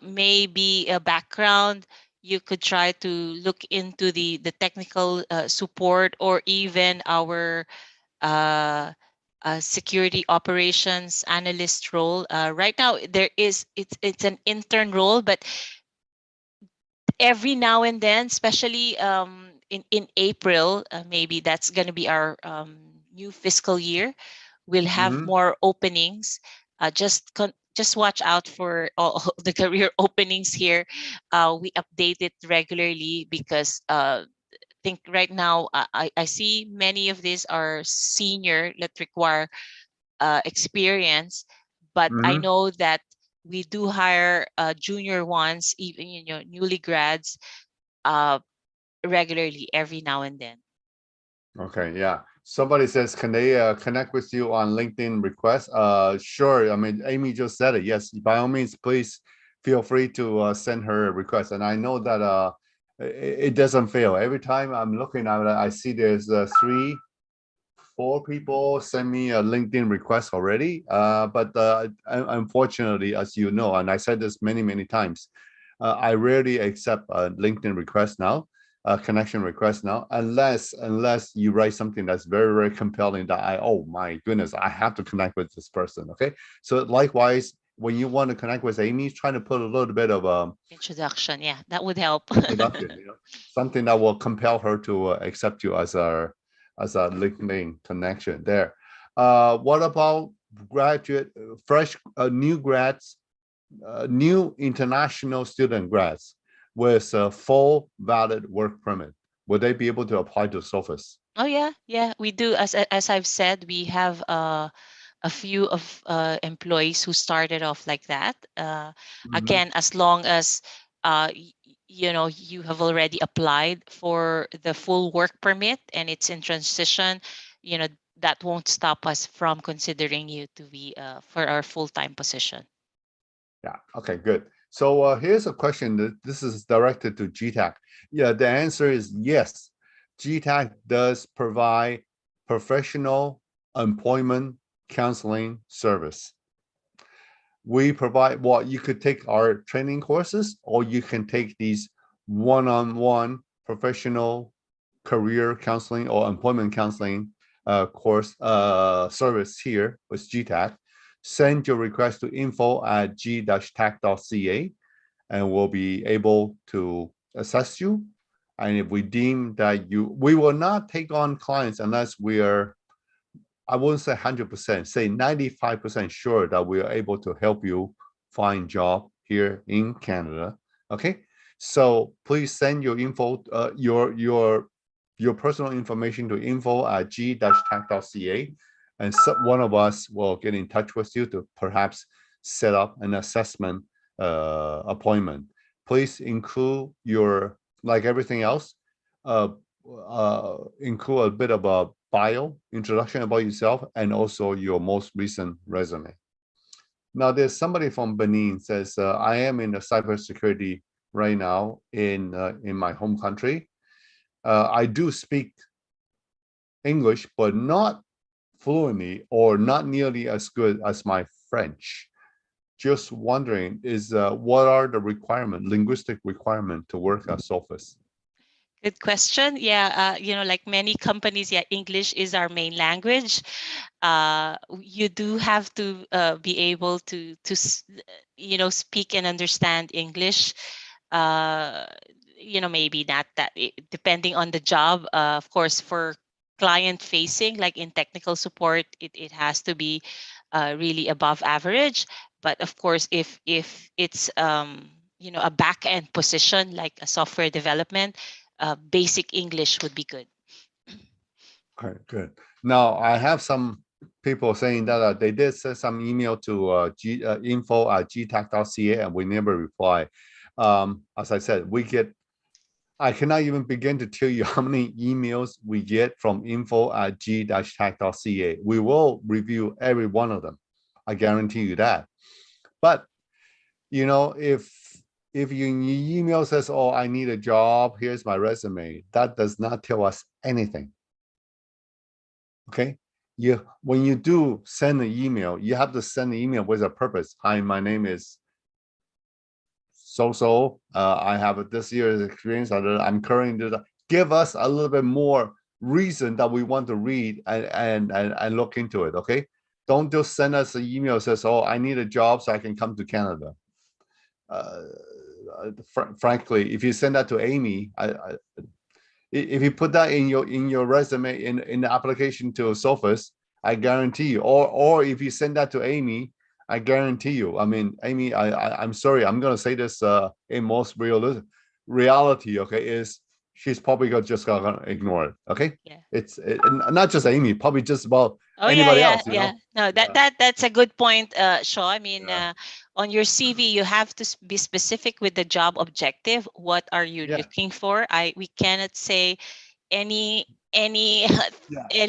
maybe a background, you could try to look into the technical support, or even our security operations analyst role. Right now, it's an intern role, but every now and then, especially in April, maybe that's going to be our new fiscal year, we'll have more openings. Just watch out for all the career openings here. We update it regularly because I think right now I see many of these are senior that require experience, but I know that we do hire junior ones, even newly grads, regularly every now and then. Okay, yeah. Somebody says, can they connect with you on LinkedIn request? Sure. I mean, Amy just said it. Yes, by all means, please feel free to send her a request. And I know that it doesn't fail. Every time I'm looking at it, I see there's 4 people send me a LinkedIn request already. But unfortunately, as you know, and I said this many times, I rarely accept a LinkedIn request now. Connection request now, unless you write something that's very compelling that oh my goodness, I have to connect with this person. Okay, so likewise, when you want to connect with Amy, trying to put a little bit of introduction, yeah, that would help. Introduction, something that will compel her to accept you as a LinkedIn connection there. What about graduate, fresh, new grads new international student grads with a full valid work permit, would they be able to apply to Sophos? Oh yeah, we do. As I've said, we have a few of employees who started off like that. Again, as long as you have already applied for the full work permit and it's in transition, that won't stop us from considering you to be for our full-time position. Yeah. Okay. Good. So here's a question that this is directed to Gtac. Yeah, the answer is yes. Gtac does provide professional employment counseling service. We provide you could take our training courses, or you can take these one-on-one professional career counseling or employment counseling course service here with Gtac. Send your request to info@g-tac.ca, and we'll be able to assess you. And if we deem that we will not take on clients unless we are, I wouldn't say 100%, say 95% sure that we are able to help you find job here in Canada. Okay, so please send your info, your personal information to info@g-tac.ca, and one of us will get in touch with you to perhaps set up an assessment appointment. Please include your, like everything else, include a bit of a bio, introduction about yourself, and also your most recent resume. Now, there's somebody from Benin says, I am in the cybersecurity right now in my home country. I do speak English, but not fluently or not nearly as good as my French. Just wondering, what are the linguistic requirement to work at Sophos? Good question. Yeah, like many companies, yeah, English is our main language. You do have to be able to speak and understand English. Maybe not that, depending on the job. Of course, for client facing, like in technical support, it has to be really above average. But of course, if it's a back end position like a software development, basic English would be good. Okay, good. Now I have some people saying that they did send some email to info@gtac.ca, and we never reply. As I said, I cannot even begin to tell you how many emails we get from info@g-tac.ca. We will review every one of them. I guarantee you that. But if your email says, "Oh, I need a job, here's my resume," that does not tell us anything. Okay, when you do send an email, you have to send the email with a purpose. Hi, my name is so. I have this year's experience. I'm currently. Give us a little bit more reason that we want to read and look into it. Okay, don't just send us an email that says, "Oh, I need a job so I can come to Canada." Frankly, if you send that to Amy, if you put that in your resume in the application to Sophos, I guarantee you, or if you send that to Amy, I guarantee you. I mean, Amy, I'm sorry, I'm gonna say this in most reality. Okay, is she's probably just gonna ignore it. Okay, yeah. It's not just Amy, probably just about anybody else. Yeah. No, that's a good point, Shaw. I mean, on your CV, you have to be specific with the job objective. What are you looking for? We cannot say any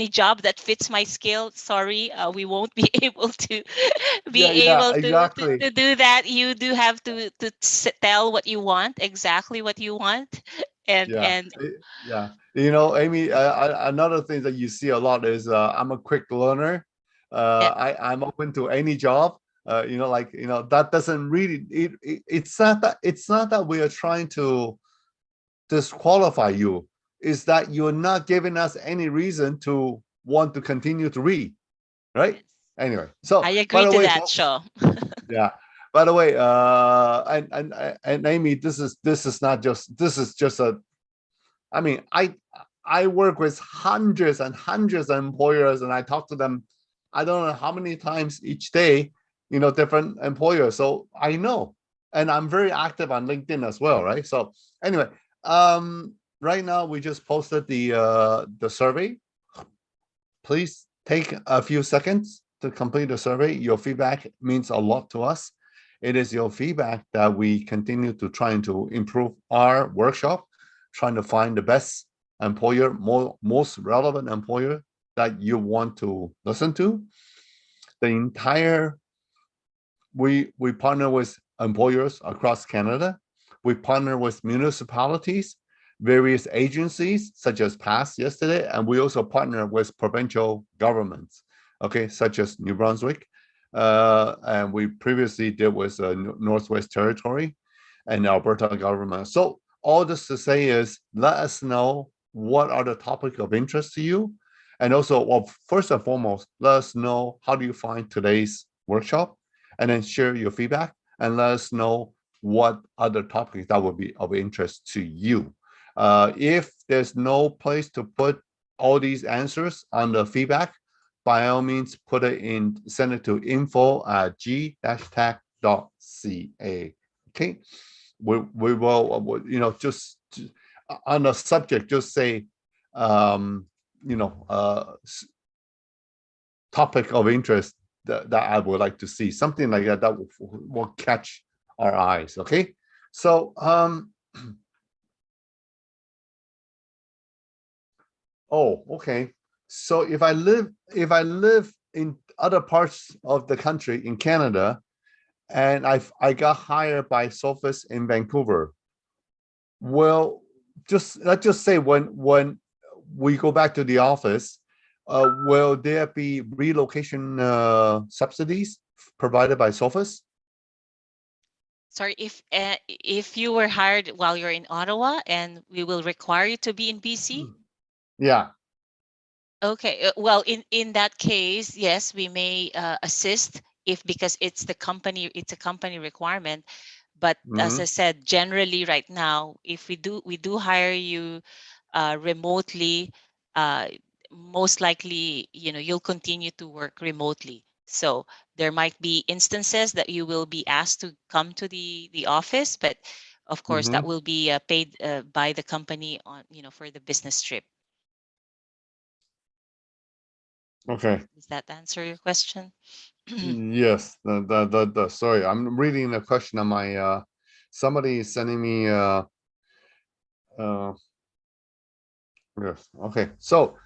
job that fits my skill. Sorry, we won't be able to to do that. You do have to tell what you want, exactly what you want. And Amy, another thing that you see a lot is I'm a quick learner. I'm open to any job. That doesn't really. It's not that we are trying to disqualify you. Is that you're not giving us any reason to want to continue to read, right? Anyway, so I agree to that, Shaw. Yeah. By the way, and Amy, this is just a. I mean, I work with hundreds and hundreds of employers, and I talk to them, I don't know how many times each day, different employers. So I know, and I'm very active on LinkedIn as well, right? So anyway, right now we just posted the survey. Please take a few seconds to complete the survey. Your feedback means a lot to us. It is your feedback that we continue to trying to improve our workshop, trying to find the best employer, most relevant employer that you want to listen to. The entire, we partner with employers across Canada. We partner with municipalities, various agencies such as PASS yesterday, and we also partner with provincial governments, okay, such as New Brunswick. And we previously did with Northwest Territory and Alberta government. So all this to say is, let us know what are the topics of interest to you. And also, well, first and foremost, let us know how do you find today's workshop, and then share your feedback and let us know what other topics that would be of interest to you. If there's no place to put all these answers on the feedback, by all means, put it in, send it to info@g-tac.ca. Okay, we will, just on the subject, just say, topic of interest that I would like to see, something like that will catch our eyes. Okay, so oh, okay. So if I live in other parts of the country in Canada, and I got hired by Sophos in Vancouver, well, let's just say when we go back to the office, will there be relocation subsidies provided by Sophos? Sorry, if you were hired while you're in Ottawa and we will require you to be in BC? Yeah. Okay, well, in that case, yes, we may assist because it's a company requirement. But as I said, generally right now, if we do hire you remotely, most likely, you'll continue to work remotely. So there might be instances that you will be asked to come to the office, but of course that will be paid by the company on, for the business trip. Okay. Does that answer your question? Yes. Sorry, I'm reading the question on my somebody is sending me yes. Okay. So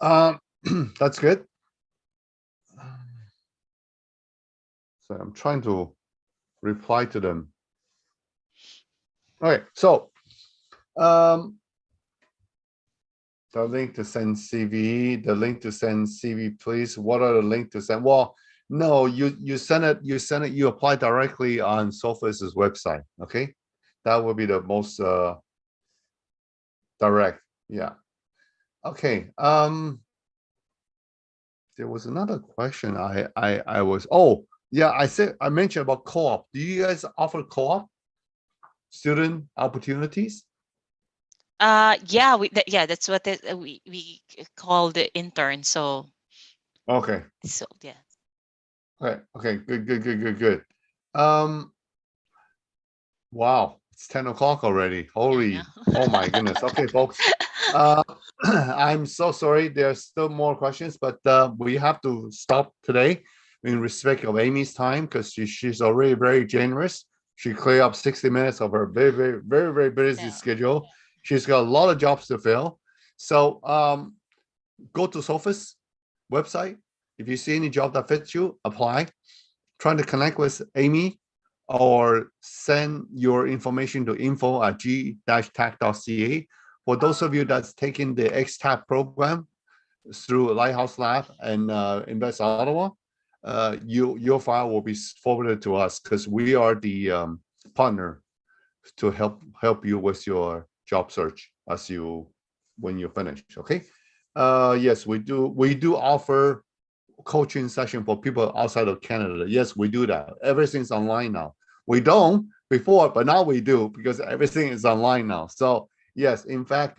that's good. So I'm trying to reply to them. Okay, so the link to send CV, please. What are the link to send? Well, no, you send it, you apply directly on Sophos's website. Okay, that would be the most direct. Yeah. Okay. There was another question I was, oh yeah, I mentioned about co-op. Do you guys offer co-op student opportunities? Yeah, that's what we call the intern. So okay. So yeah. Okay, good. Wow, it's 10 o'clock already. Holy, oh my goodness. Okay, folks. I'm so sorry. There's still more questions, but we have to stop today in respect of Amy's time because she's already very generous. She cleared up 60 minutes of her very busy schedule. She's got a lot of jobs to fill. So go to Sophos website. If you see any job that fits you, apply. Trying to connect with Amy or send your information to info@g-tac.ca. For those of you that's taking the Gtac program through Lighthouse Lab and Invest Ottawa, your file will be forwarded to us because we are the partner to help you with your job search when you finish. Okay. Yes, we do offer coaching session for people outside of Canada. Yes, we do that. Everything's online now. We don't before, but now we do because everything is online now. So yes, in fact,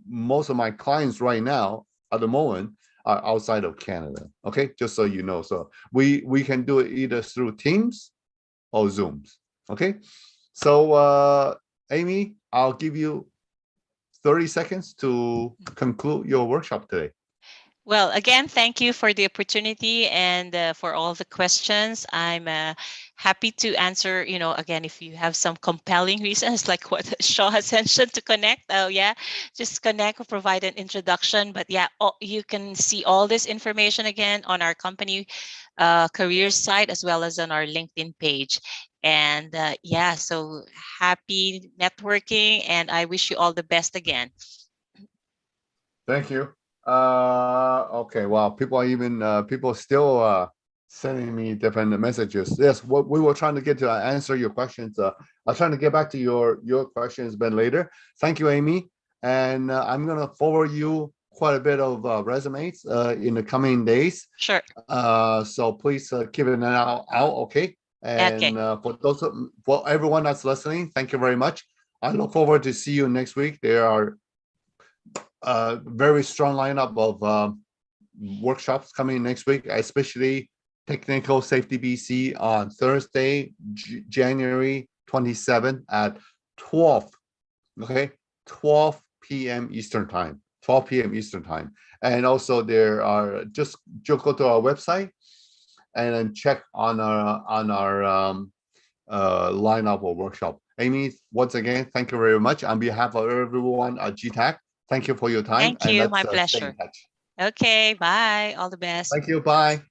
most of my clients right now at the moment are outside of Canada. Okay, just so you know. So we can do it either through Teams or Zooms. Okay, so Amy, I'll give you 30 seconds to conclude your workshop today. Well, again, thank you for the opportunity and for all the questions. I'm happy to answer, again, if you have some compelling reasons like what Shaw has mentioned to connect. Oh, yeah, just connect or provide an introduction. But yeah, you can see all this information again on our company careers site as well as on our LinkedIn page. And yeah, so happy networking, and I wish you all the best again. Thank you. Okay, wow, people are even people still sending me different messages. Yes, what we were trying to get to answer your questions. I'll try to get back to your questions a bit later. Thank you, Amy, and I'm gonna forward you quite a bit of resumes in the coming days. Sure. So please keep an eye out. Okay, and for everyone that's listening, thank you very much. I look forward to see you next week. There are very strong lineup of workshops coming next week, especially Technical Safety BC on Thursday, January 27th at 12. Okay, 12 p.m. Eastern time. 12 p.m. Eastern time. And also there are just go to our website and then check on our lineup of workshop. Amy, once again, thank you very much on behalf of everyone at Gtac. Thank you for your time. Thank you. My pleasure. Okay, bye. All the best. Thank you. Bye.